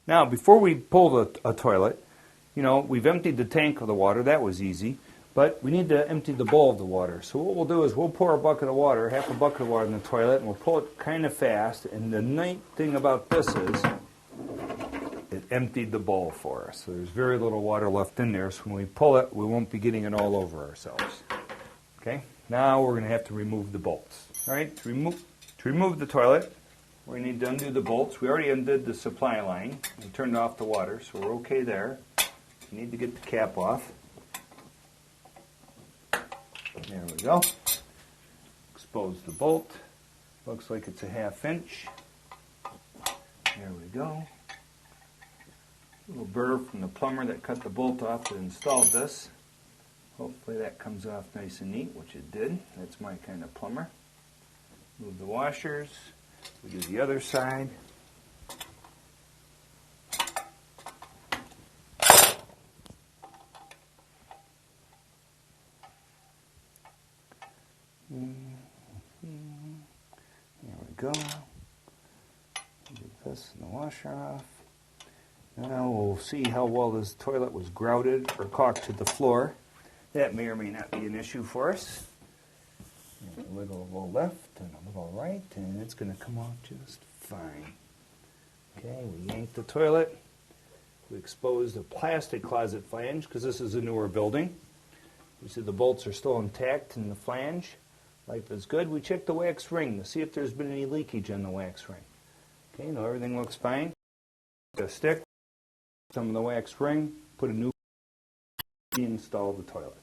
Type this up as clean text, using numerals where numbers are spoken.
Now, before we pull a toilet, we've emptied the tank of the water. That was easy. But we need to empty the bowl of the water. So what we'll do is we'll pour a bucket of water, half a bucket of water in the toilet, and we'll pull it kind of fast. And the neat thing about this is it emptied the bowl for us. So there's very little water left in there. So when we pull it, we won't be getting it all over ourselves. Okay? Now we're going to have to remove the bolts. All right? To remove the toilet, we need to undo the bolts. We already undid the supply line and turned off the water, so we're okay there. We need to get the cap off. There we go. Expose the bolt. Looks like it's a 1/2 inch. There we go. Little burr from the plumber that cut the bolt off that installed this. Hopefully that comes off nice and neat, which it did. That's my kind of plumber. Move the washers. We do the other side. There we go. Get this and the washer off. Now we'll see how well this toilet was grouted or caulked to the floor. That may or may not be an issue for us. A little left and a little right, and it's going to come off just fine. Okay, we yank the toilet. We expose the plastic closet flange because this is a newer building. We see the bolts are still intact in the flange. Life is good. We check the wax ring to see if there's been any leakage on the wax ring. Okay, now everything looks fine. A stick, some of the wax ring, put a new, install the toilet.